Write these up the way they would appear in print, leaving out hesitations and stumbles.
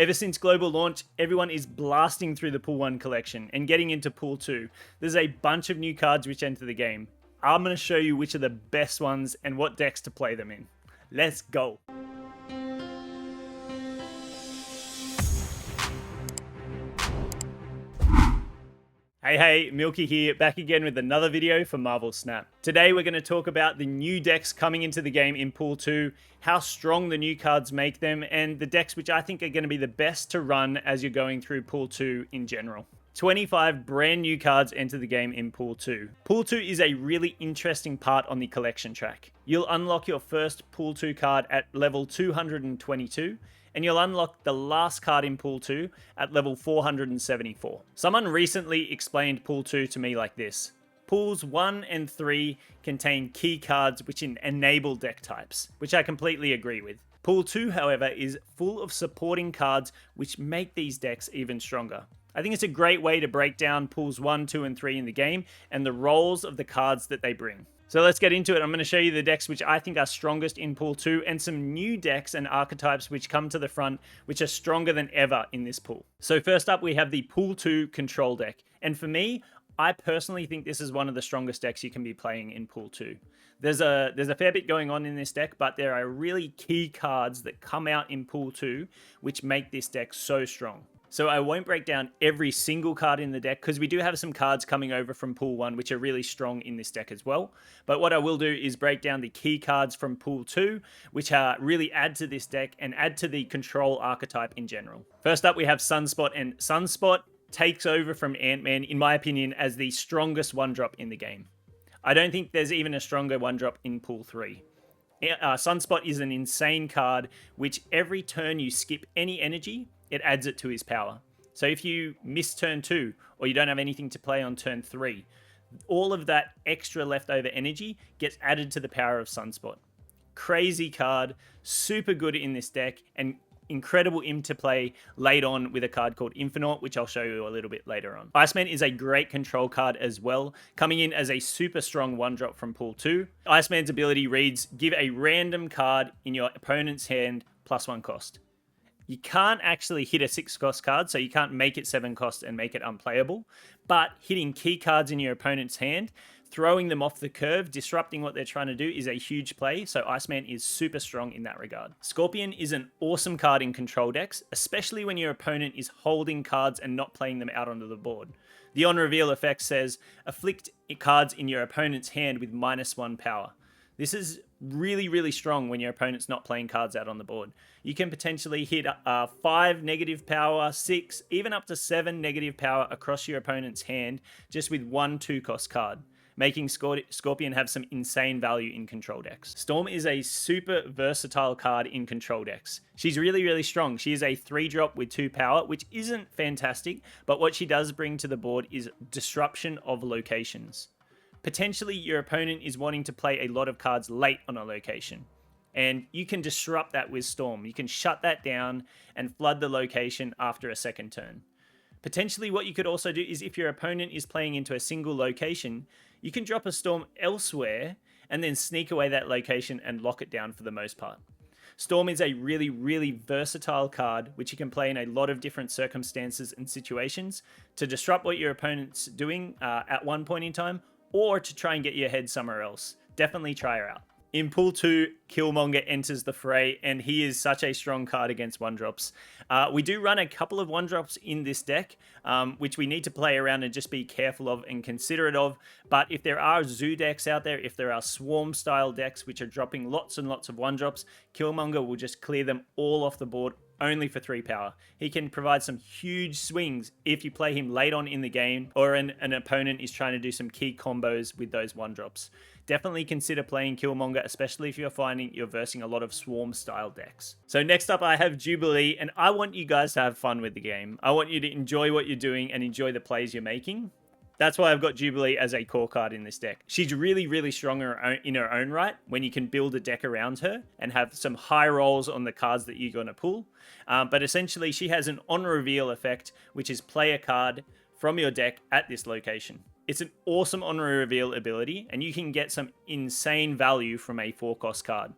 Ever since global launch, everyone is blasting through the Pool 1 collection and getting into Pool 2. There's a bunch of new cards which enter the game. I'm going to show you which are the best ones and what decks to play them in. Let's go! Hey, Milky here, back again with another video for MarvelSNAP. Today we're going to talk about the new decks coming into the game in Pool 2, how strong the new cards make them, and the decks which I think are going to be the best to run as you're going through Pool 2 in general. 25 brand new cards enter the game in Pool 2. Pool 2 is a really interesting part on the collection track. You'll unlock your first Pool 2 card at level 222, and you'll unlock the last card in Pool 2 at level 474. Someone recently explained Pool 2 to me like this. Pools 1 and 3 contain key cards which enable deck types, which I completely agree with. Pool 2, however, is full of supporting cards which make these decks even stronger. I think it's a great way to break down Pools 1, 2, and 3 in the game and the roles of the cards that they bring. So let's get into it. I'm going to show you the decks which I think are strongest in Pool 2 and some new decks and archetypes which come to the front which are stronger than ever in this pool. So first up we have the Pool 2 control deck. And for me, I personally think this is one of the strongest decks you can be playing in Pool 2. There's a fair bit going on in this deck, but there are really key cards that come out in Pool 2 which make this deck so strong. So I won't break down every single card in the deck because we do have some cards coming over from Pool 1 which are really strong in this deck as well. But what I will do is break down the key cards from Pool 2 which really add to this deck and add to the control archetype in general. First up we have Sunspot, and Sunspot takes over from Ant-Man in my opinion as the strongest 1-drop in the game. I don't think there's even a stronger 1-drop in Pool 3. Sunspot is an insane card which every turn you skip any energy, it adds it to his power. So if you miss turn 2 or you don't have anything to play on turn 3, all of that extra leftover energy gets added to the power of Sunspot. Crazy card, super good in this deck, and incredible interplay late on with a card called Infinite, which I'll show you a little bit later on. Iceman is a great control card as well, coming in as a super strong 1-drop from Pool 2. Iceman's ability reads, give a random card in your opponent's hand +1 cost. You can't actually hit a 6-cost card, so you can't make it 7 cost and make it unplayable. But hitting key cards in your opponent's hand, throwing them off the curve, disrupting what they're trying to do is a huge play, so Iceman is super strong in that regard. Scorpion is an awesome card in control decks, especially when your opponent is holding cards and not playing them out onto the board. The on reveal effect says, afflict cards in your opponent's hand with -1 power. This is really strong when your opponent's not playing cards out on the board. You can potentially hit 5 negative power, 6, even up to 7 negative power across your opponent's hand just with 1 2-cost card, making Scorpion have some insane value in control decks. Storm is a super versatile card in control decks. She's really strong. She is a 3-drop with 2 power, which isn't fantastic, but what she does bring to the board is disruption of locations. Potentially, your opponent is wanting to play a lot of cards late on a location, and you can disrupt that with Storm. You can shut that down and flood the location after a second turn. Potentially, what you could also do is if your opponent is playing into a single location, you can drop a Storm elsewhere and then sneak away that location and lock it down for the most part. Storm is a really versatile card which you can play in a lot of different circumstances and situations to disrupt what your opponent's doing at one point in time, or to try and get your head somewhere else. Definitely try her out. In Pool 2, Killmonger enters the fray, and he is such a strong card against 1-drops. We do run a couple of 1-drops in this deck, which we need to play around and just be careful of and considerate of. But if there are zoo decks out there, if there are swarm-style decks which are dropping lots and lots of 1-drops, Killmonger will just clear them all off the board only for 3 power. He can provide some huge swings if you play him late on in the game or an opponent is trying to do some key combos with those 1-drops. Definitely consider playing Killmonger, especially if you're finding you're versing a lot of swarm style decks. So next up I have Jubilee, and I want you guys to have fun with the game. I want you to enjoy what you're doing and enjoy the plays you're making. That's why I've got Jubilee as a core card in this deck. She's really strong in her own right when you can build a deck around her and have some high rolls on the cards that you're going to pull. But essentially she has an on reveal effect, which is play a card from your deck at this location. It's an awesome on reveal ability, and you can get some insane value from a 4-cost card.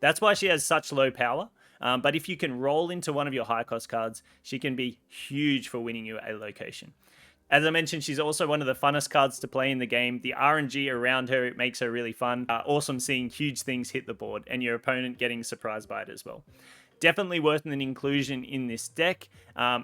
That's why she has such low power. But if you can roll into one of your high cost cards, she can be huge for winning you a location. As I mentioned, she's also one of the funnest cards to play in the game. The RNG around her, it makes her really fun. Awesome seeing huge things hit the board and your opponent getting surprised by it as well. Definitely worth an inclusion in this deck.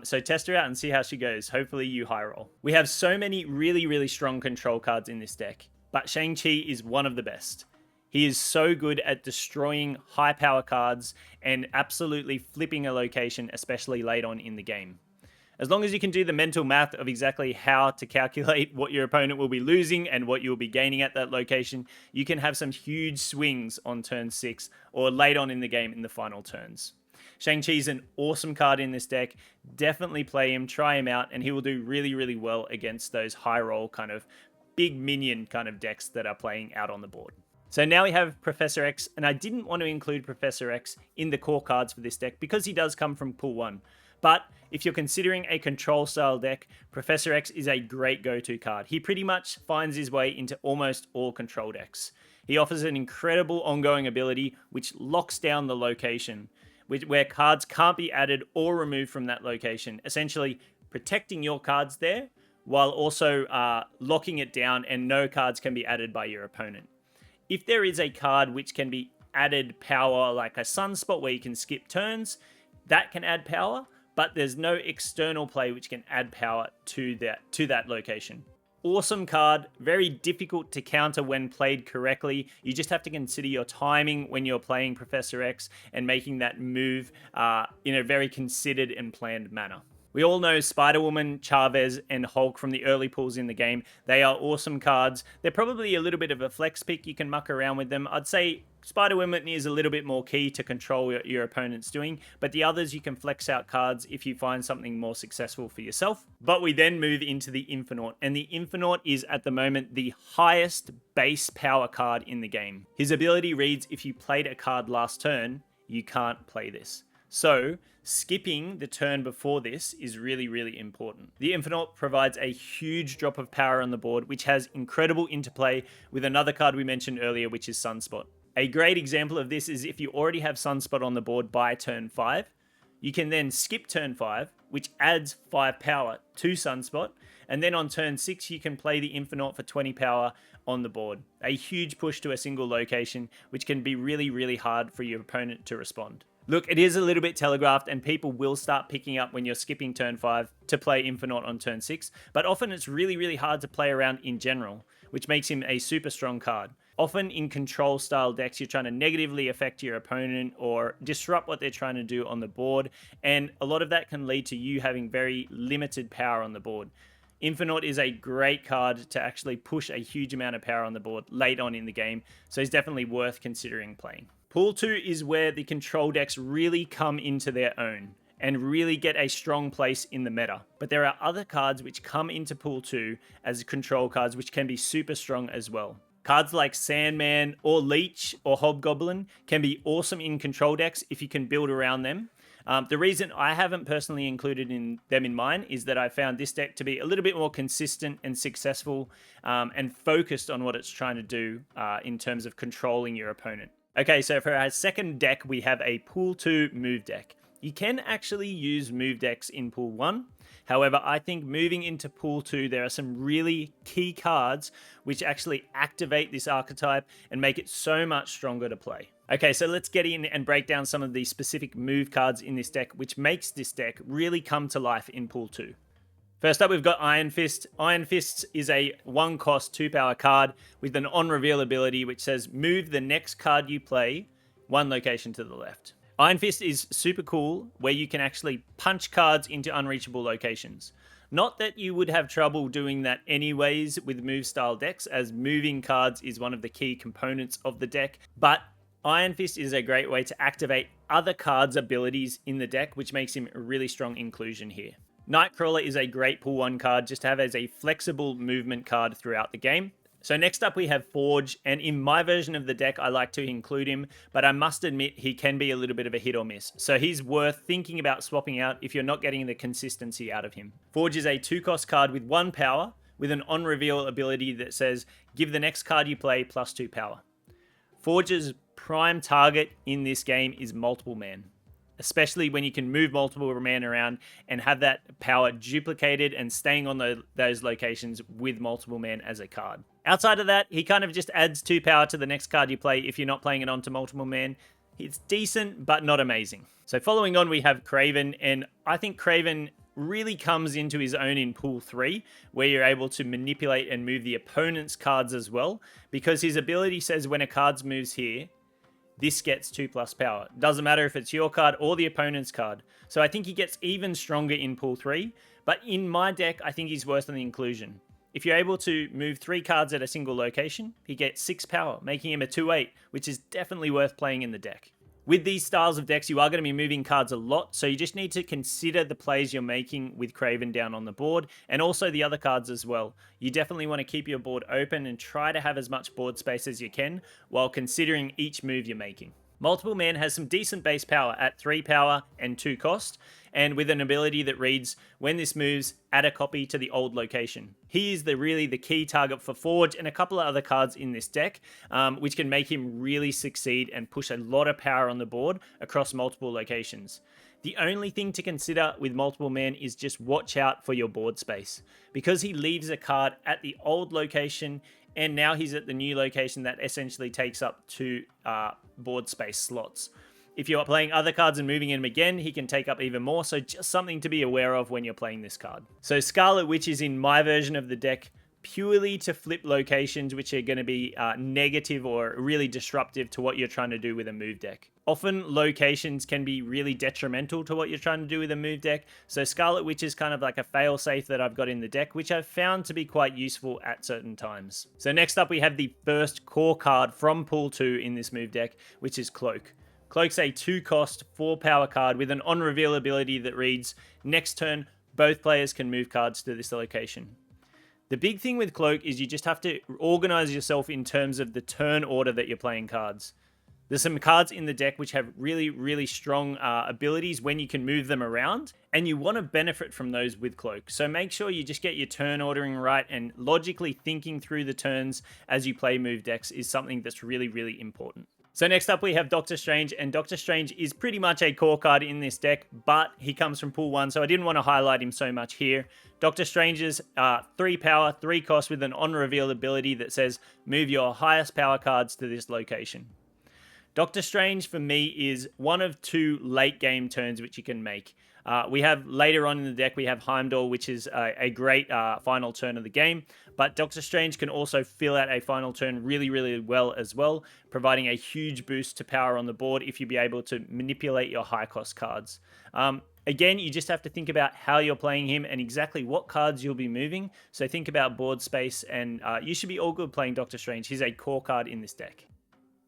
So test her out and see how she goes. Hopefully you high roll. We have so many really strong control cards in this deck, but Shang-Chi is one of the best. He is so good at destroying high power cards and absolutely flipping a location, especially late on in the game. As long as you can do the mental math of exactly how to calculate what your opponent will be losing and what you'll be gaining at that location, you can have some huge swings on turn 6 or late on in the game in the final turns. Shang-Chi is an awesome card in this deck. Definitely play him, try him out, and he will do really well against those high roll kind of big minion kind of decks that are playing out on the board. So now we have Professor X, and I didn't want to include Professor X in the core cards for this deck because he does come from pool 1. But if you're considering a control style deck, Professor X is a great go-to card. He pretty much finds his way into almost all control decks. He offers an incredible ongoing ability which locks down the location, where cards can't be added or removed from that location, essentially protecting your cards there while also locking it down and no cards can be added by your opponent. If there is a card which can be added power, like a Sunspot where you can skip turns, that can add power, but there's no external play which can add power to that location. Awesome card, very difficult to counter when played correctly. You just have to consider your timing when you're playing Professor X and making that move in a very considered and planned manner. We all know Spider-Woman, Chavez, and Hulk from the early pools in the game. They are awesome cards. They're probably a little bit of a flex pick. You can muck around with them. I'd say Spider-Woman is a little bit more key to control what your opponent's doing, but the others you can flex out cards if you find something more successful for yourself. But we then move into the Infinite, and the Infinite is at the moment the highest base power card in the game. His ability reads, if you played a card last turn, you can't play this. So, skipping the turn before this is really important. The Infinite provides a huge drop of power on the board, which has incredible interplay with another card we mentioned earlier, which is Sunspot. A great example of this is if you already have Sunspot on the board by turn 5, you can then skip turn 5, which adds 5 power to Sunspot, and then on turn 6 you can play the Infinite for 20 power on the board. A huge push to a single location, which can be really hard for your opponent to respond. Look, it is a little bit telegraphed and people will start picking up when you're skipping turn 5 to play Infinite on turn 6, but often it's really hard to play around in general, which makes him a super strong card. Often in control style decks, you're trying to negatively affect your opponent or disrupt what they're trying to do on the board, and a lot of that can lead to you having very limited power on the board. Infinite is a great card to actually push a huge amount of power on the board late on in the game, so he's definitely worth considering playing. Pool 2 is where the control decks really come into their own and really get a strong place in the meta. But there are other cards which come into Pool 2 as control cards which can be super strong as well. Cards like Sandman or Leech or Hobgoblin can be awesome in control decks if you can build around them. The reason I haven't personally included them in mine is that I found this deck to be a little bit more consistent and successful and focused on what it's trying to do in terms of controlling your opponent. Okay, so for our second deck, we have a Pool 2 move deck. You can actually use move decks in Pool 1. However, I think moving into Pool 2, there are some really key cards which actually activate this archetype and make it so much stronger to play. Okay, so let's get in and break down some of the specific move cards in this deck, which makes this deck really come to life in Pool 2. First up, we've got Iron Fist. Iron Fist is a 1-cost, 2-power card with an on-reveal ability which says move the next card you play 1 location to the left. Iron Fist is super cool where you can actually punch cards into unreachable locations. Not that you would have trouble doing that anyways with move style decks, as moving cards is one of the key components of the deck, but Iron Fist is a great way to activate other cards' abilities in the deck, which makes him a really strong inclusion here. Nightcrawler is a great Pool 1 card just to have as a flexible movement card throughout the game. So next up we have Forge, and in my version of the deck I like to include him, but I must admit he can be a little bit of a hit or miss. So he's worth thinking about swapping out if you're not getting the consistency out of him. Forge is a 2-cost card with 1 power, with an on-reveal ability that says give the next card you play plus 2 power. Forge's prime target in this game is multiple man. especially when you can move multiple men around and have that power duplicated and staying on those locations with multiple men as a card. Outside of that, he kind of just adds 2 power to the next card you play if you're not playing it onto multiple men. It's decent, but not amazing. So following on, we have Craven, and I think Craven really comes into his own in Pool 3, where you're able to manipulate and move the opponent's cards as well, because his ability says when a card moves here, this gets 2+ power. Doesn't matter if it's your card or the opponent's card. So I think he gets even stronger in Pool 3, but in my deck, I think he's worse than the inclusion. If you're able to move 3 cards at a single location, he gets 6 power, making him a 2/8, which is definitely worth playing in the deck. With these styles of decks, you are going to be moving cards a lot, so you just need to consider the plays you're making with Craven down on the board, and also the other cards as well. You definitely want to keep your board open and try to have as much board space as you can, while considering each move you're making. Multiple Man has some decent base power at 3 power and 2 cost, and with an ability that reads, when this moves, add a copy to the old location. He is really the key target for Forge and a couple of other cards in this deck, which can make him really succeed and push a lot of power on the board across multiple locations. The only thing to consider with Multiple Man is just watch out for your board space. Because he leaves a card at the old location, and now he's at the new location that essentially takes up 2 board space slots. If you're playing other cards and moving him again, he can take up even more, so just something to be aware of when you're playing this card. So Scarlet Witch is in my version of the deck purely to flip locations which are going to be negative or really disruptive to what you're trying to do with a move deck. Often locations can be really detrimental to what you're trying to do with a move deck, so Scarlet Witch is kind of like a fail-safe that I've got in the deck, which I've found to be quite useful at certain times. So next up we have the first core card from Pool 2 in this move deck, which is Cloak. Cloak's a 2 cost, 4 power card with an on reveal ability that reads, next turn, both players can move cards to this location. The big thing with Cloak is you just have to organize yourself in terms of the turn order that you're playing cards. There's some cards in the deck which have really, really strong abilities when you can move them around, and you want to benefit from those with Cloak. So make sure you just get your turn ordering right, and logically thinking through the turns as you play move decks is something that's really, really important. So next up we have Doctor Strange, and Doctor Strange is pretty much a core card in this deck, but he comes from Pool 1, so I didn't want to highlight him so much here. Doctor Strange's 3 power, 3 cost with an on-reveal ability that says, move your highest power cards to this location. Doctor Strange, for me, is one of 2 late game turns which you can make. We have later on in the deck, we have Heimdall, which is a great final turn of the game. But Doctor Strange can also fill out a final turn really, really well as well, providing a huge boost to power on the board if you be able to manipulate your high cost cards. Again, you just have to think about how you're playing him and exactly what cards you'll be moving. So think about board space, and you should be all good playing Doctor Strange. He's a core card in this deck.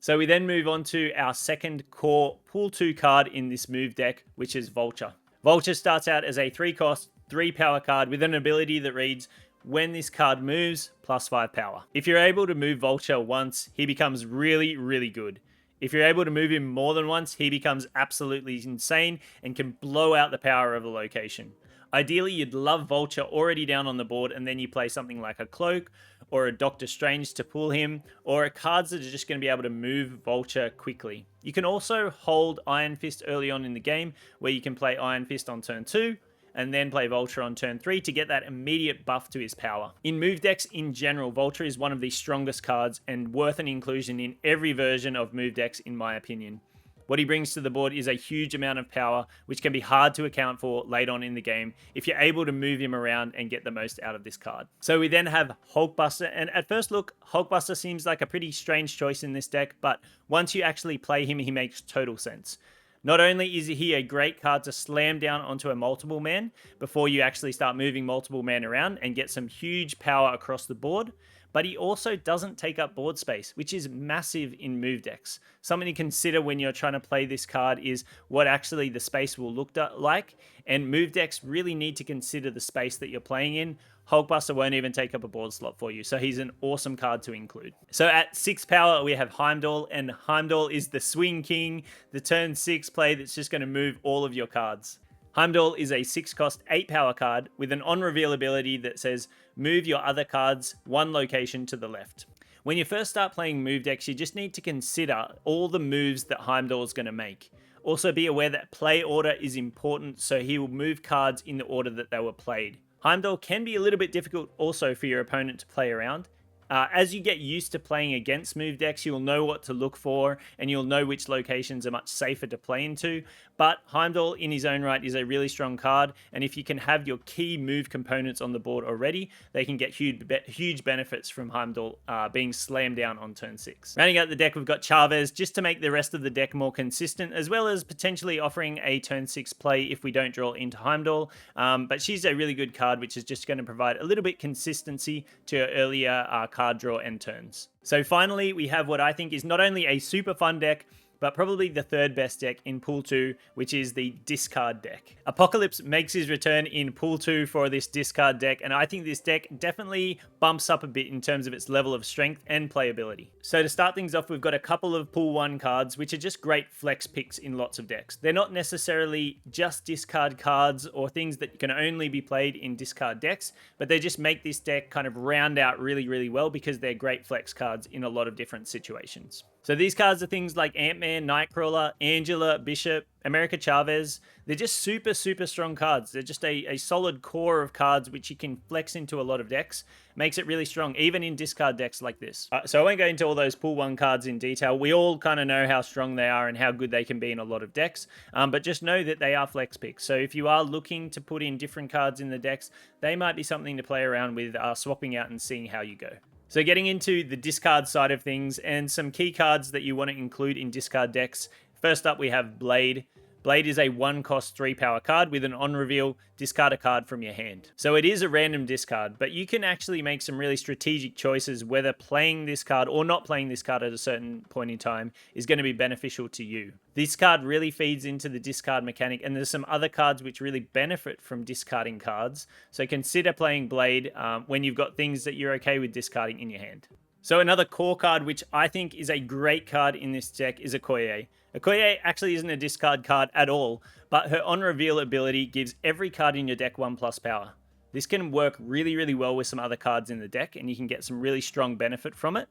So we then move on to our second core Pool 2 card in this move deck, which is Vulture. Vulture starts out as a 3 cost, 3 power card with an ability that reads, when this card moves, +5 power. If you're able to move Vulture once, he becomes really, really good. If you're able to move him more than once, he becomes absolutely insane and can blow out the power of a location. Ideally, you'd love Vulture already down on the board, and then you play something like a Cloak or a Doctor Strange to pull him, or cards that are just going to be able to move Vulture quickly. You can also hold Iron Fist early on in the game, where you can play Iron Fist on turn 2, and then play Vulture on turn 3 to get that immediate buff to his power. In move decks in general, Vulture is one of the strongest cards and worth an inclusion in every version of move decks in my opinion. What he brings to the board is a huge amount of power, which can be hard to account for late on in the game if you're able to move him around and get the most out of this card. So we then have Hulkbuster, and at first look, Hulkbuster seems like a pretty strange choice in this deck, but once you actually play him, he makes total sense. Not only is he a great card to slam down onto a multiple man before you actually start moving multiple man around and get some huge power across the board, but he also doesn't take up board space, which is massive in move decks. Something to consider when you're trying to play this card is what actually the space will look like, and move decks really need to consider the space that you're playing in. Hulkbuster won't even take up a board slot for you, so he's an awesome card to include. So at 6 power, we have Heimdall, and Heimdall is the swing king, the turn 6 play that's just going to move all of your cards. Heimdall is a 6 cost, 8 power card with an on-reveal ability that says, move your other cards 1 location to the left. When you first start playing move decks, you just need to consider all the moves that Heimdall is going to make. Also be aware that play order is important, so he will move cards in the order that they were played. Heimdall can be a little bit difficult also for your opponent to play around. As you get used to playing against move decks, you'll know what to look for and you'll know which locations are much safer to play into. But Heimdall in his own right is a really strong card, and if you can have your key move components on the board already, they can get huge benefits from Heimdall being slammed down on turn 6. Rounding out the deck, we've got Chavez, just to make the rest of the deck more consistent, as well as potentially offering a turn 6 play if we don't draw into Heimdall. But she's a really good card, which is just going to provide a little bit consistency to your earlier card draw and turns. So finally, we have what I think is not only a super fun deck, but probably the third best deck in Pool 2, which is the discard deck. Apocalypse makes his return in Pool 2 for this discard deck, and I think this deck definitely bumps up a bit in terms of its level of strength and playability. So to start things off, we've got a couple of Pool 1 cards, which are just great flex picks in lots of decks. They're not necessarily just discard cards or things that can only be played in discard decks, but they just make this deck kind of round out really well because they're great flex cards in a lot of different situations. So these cards are things like Ant-Man, Nightcrawler, Angela, Bishop, America Chavez. They're just super strong cards. They're just a solid core of cards which you can flex into a lot of decks. Makes it really strong, even in discard decks like this. So I won't go into all those Pool 1 cards in detail. We all kind of know how strong they are and how good they can be in a lot of decks. But just know that they are flex picks. So if you are looking to put in different cards in the decks, they might be something to play around with, swapping out and seeing how you go. So getting into the discard side of things and some key cards that you want to include in discard decks. First up, we have Blade. Blade is a 1-cost 3-power card with an on-reveal, discard a card from your hand. So it is a random discard, but you can actually make some really strategic choices whether playing this card or not playing this card at a certain point in time is going to be beneficial to you. This card really feeds into the discard mechanic, and there's some other cards which really benefit from discarding cards. So consider playing Blade when you've got things that you're okay with discarding in your hand. So another core card, which I think is a great card in this deck, is Okoye. Okoye actually isn't a discard card at all, but her on-reveal ability gives every card in your deck 1+ power. This can work really well with some other cards in the deck, and you can get some really strong benefit from it.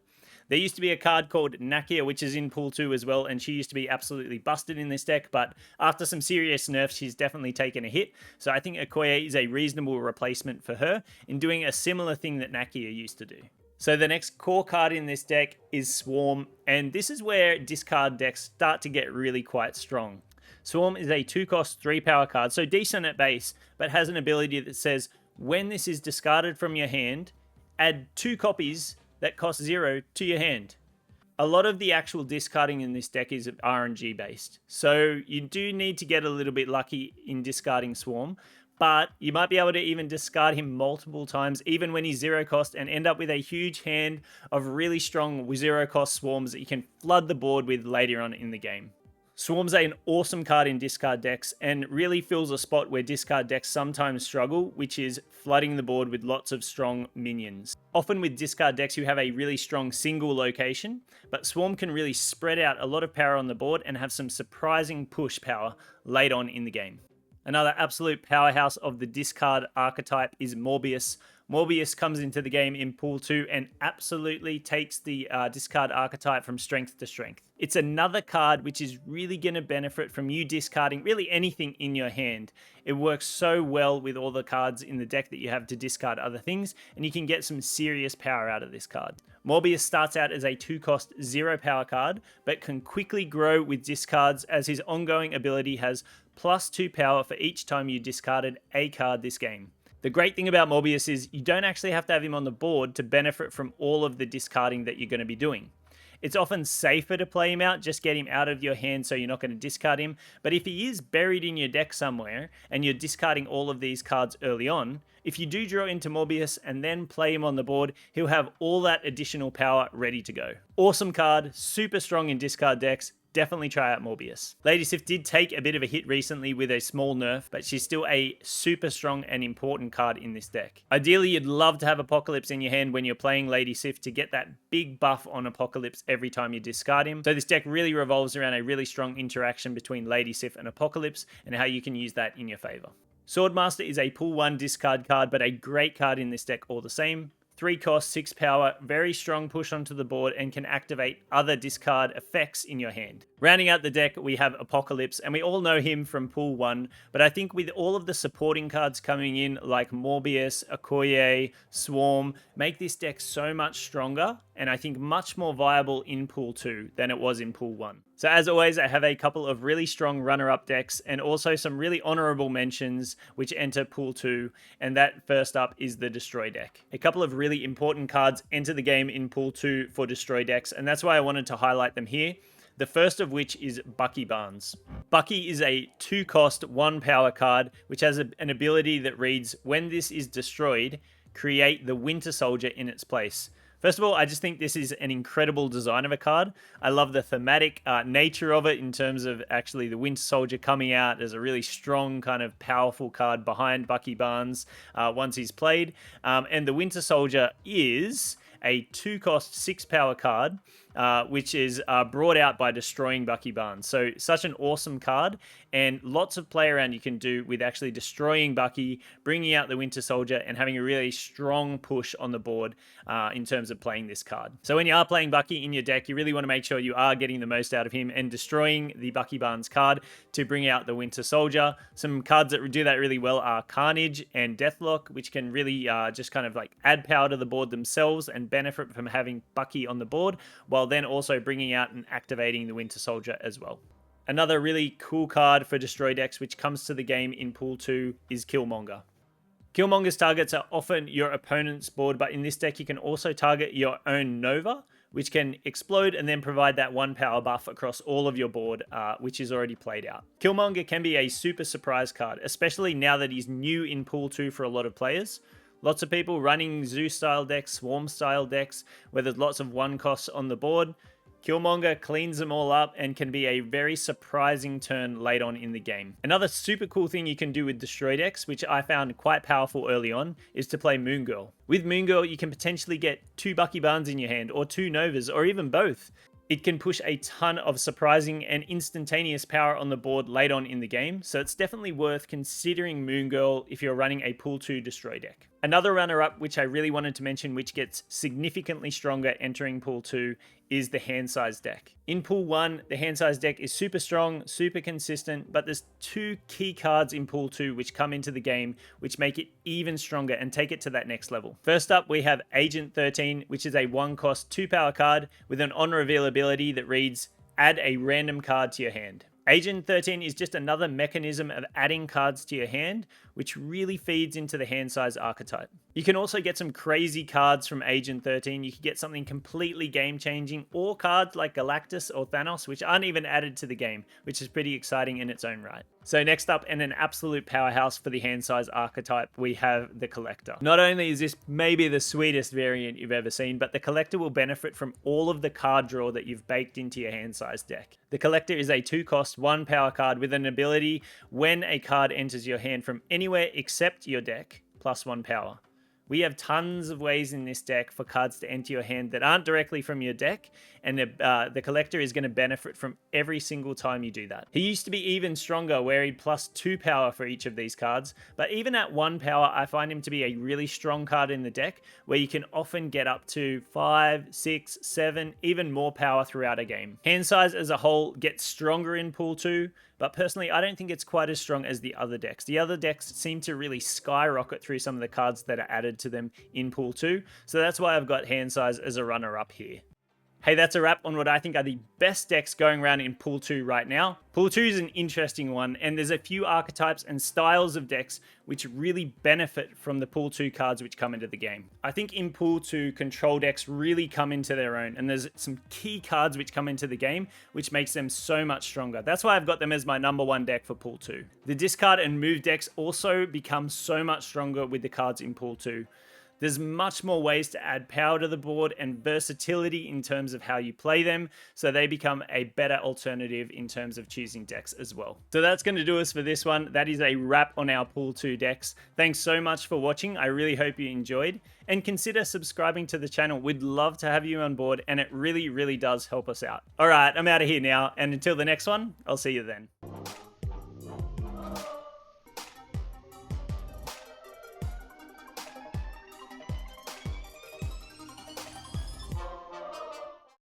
There used to be a card called Nakia, which is in Pool 2 as well, and she used to be absolutely busted in this deck, but after some serious nerfs, she's definitely taken a hit. So I think Okoye is a reasonable replacement for her in doing a similar thing that Nakia used to do. So the next core card in this deck is Swarm, and this is where discard decks start to get really quite strong. Swarm is a 2-cost 3-power card, so decent at base, but has an ability that says, when this is discarded from your hand, add 2 copies that cost 0 to your hand. A lot of the actual discarding in this deck is RNG based, so you do need to get a little bit lucky in discarding Swarm, but you might be able to even discard him multiple times, even when he's 0 cost, and end up with a huge hand of really strong 0 cost swarms that you can flood the board with later on in the game. Swarm's an awesome card in discard decks and really fills a spot where discard decks sometimes struggle, which is flooding the board with lots of strong minions. Often with discard decks you have a really strong single location, but Swarm can really spread out a lot of power on the board and have some surprising push power late on in the game. Another absolute powerhouse of the discard archetype is Morbius. Morbius comes into the game in Pool 2 and absolutely takes the discard archetype from strength to strength. It's another card which is really going to benefit from you discarding really anything in your hand. It works so well with all the cards in the deck that you have to discard other things, and you can get some serious power out of this card. Morbius starts out as a 2-cost 0-power card, but can quickly grow with discards as his ongoing ability has +2 power for each time you discarded a card this game. The great thing about Morbius is you don't actually have to have him on the board to benefit from all of the discarding that you're going to be doing. It's often safer to play him out, just get him out of your hand so you're not going to discard him. But if he is buried in your deck somewhere and you're discarding all of these cards early on, if you do draw into Morbius and then play him on the board, he'll have all that additional power ready to go. Awesome card, super strong in discard decks. Definitely try out Morbius. Lady Sif did take a bit of a hit recently with a small nerf, but she's still a super strong and important card in this deck. Ideally, you'd love to have Apocalypse in your hand when you're playing Lady Sif to get that big buff on Apocalypse every time you discard him. So this deck really revolves around a really strong interaction between Lady Sif and Apocalypse and how you can use that in your favor. Swordmaster is a Pool 1 discard card, but a great card in this deck all the same. 3 cost, 6 power, very strong push onto the board and can activate other discard effects in your hand. Rounding out the deck, we have Apocalypse, and we all know him from Pool 1, but I think with all of the supporting cards coming in, like Morbius, Okoye, Swarm, make this deck so much stronger, and I think much more viable in Pool 2 than it was in Pool 1. So as always, I have a couple of really strong runner-up decks, and also some really honorable mentions which enter Pool 2, and that first up is the Destroy deck. A couple of really important cards enter the game in Pool 2 for Destroy decks, and that's why I wanted to highlight them here. The first of which is Bucky Barnes. Bucky is a 2-cost, 1-power card, which has an ability that reads, when this is destroyed, create the Winter Soldier in its place. First of all, I just think this is an incredible design of a card. I love the thematic nature of it in terms of actually the Winter Soldier coming out as a really strong kind of powerful card behind Bucky Barnes once he's played. And the Winter Soldier is a 2-cost, 6-power card, which is brought out by destroying Bucky Barnes. So such an awesome card, and lots of play around you can do with actually destroying Bucky, bringing out the Winter Soldier, and having a really strong push on the board in terms of playing this card. So when you are playing Bucky in your deck, you really want to make sure you are getting the most out of him and destroying the Bucky Barnes card to bring out the Winter Soldier. Some cards that do that really well are Carnage and Deathlock, which can really just kind of like add power to the board themselves and benefit from having Bucky on the board, while then also bringing out and activating the Winter Soldier as well. Another really cool card for Destroy decks which comes to the game in Pool 2 is Killmonger. Killmonger's targets are often your opponent's board, but in this deck you can also target your own Nova, which can explode and then provide that 1-power buff across all of your board, which is already played out. Killmonger can be a super surprise card, especially now that he's new in Pool 2 for a lot of players. Lots of people running Zeus-style decks, Swarm-style decks, where there's lots of 1-costs on the board. Killmonger cleans them all up and can be a very surprising turn late on in the game. Another super cool thing you can do with Destroy decks, which I found quite powerful early on, is to play Moon Girl. With Moon Girl, you can potentially get 2 Bucky Barnes in your hand, or 2 Novas, or even both. It can push a ton of surprising and instantaneous power on the board late on in the game, so it's definitely worth considering Moon Girl if you're running a Pool 2 Destroy deck. Another runner-up which I really wanted to mention, which gets significantly stronger entering Pool 2, is the Handsize deck. In Pool 1, the Handsize deck is super strong, super consistent, but there's 2 key cards in Pool 2 which come into the game which make it even stronger and take it to that next level. First up, we have Agent 13, which is a 1-cost, 2-power card with an on-reveal ability that reads, add a random card to your hand. Agent 13 is just another mechanism of adding cards to your hand, which really feeds into the Handsize archetype. You can also get some crazy cards from Agent 13. You can get something completely game-changing, or cards like Galactus or Thanos, which aren't even added to the game, which is pretty exciting in its own right. So next up, and an absolute powerhouse for the Handsize archetype, we have the Collector. Not only is this maybe the sweetest variant you've ever seen, but the Collector will benefit from all of the card draw that you've baked into your Handsize deck. The Collector is a 2-cost, 1-power card with an ability when a card enters your hand from anywhere except your deck, plus 1 power. We have tons of ways in this deck for cards to enter your hand that aren't directly from your deck, and the Collector is going to benefit from every single time you do that. He used to be even stronger, where he'd plus 2 power for each of these cards, but even at 1 power, I find him to be a really strong card in the deck, where you can often get up to 5, 6, 7, even more power throughout a game. Handsize as a whole gets stronger in Pool 2, but personally, I don't think it's quite as strong as the other decks. The other decks seem to really skyrocket through some of the cards that are added to them in Pool 2, so that's why I've got Handsize as a runner-up here. Hey, that's a wrap on what I think are the best decks going around in Pool 2 right now. Pool 2 is an interesting one, and there's a few archetypes and styles of decks which really benefit from the Pool 2 cards which come into the game. I think in Pool 2, control decks really come into their own, and there's some key cards which come into the game which makes them so much stronger. That's why I've got them as my #1 deck for Pool 2. The discard and move decks also become so much stronger with the cards in Pool 2. There's much more ways to add power to the board and versatility in terms of how you play them, so they become a better alternative in terms of choosing decks as well. So that's going to do us for this one. That is a wrap on our Pool 2 decks. Thanks so much for watching. I really hope you enjoyed, and consider subscribing to the channel. We'd love to have you on board, and it really, really does help us out. All right, I'm out of here now, and until the next one, I'll see you then.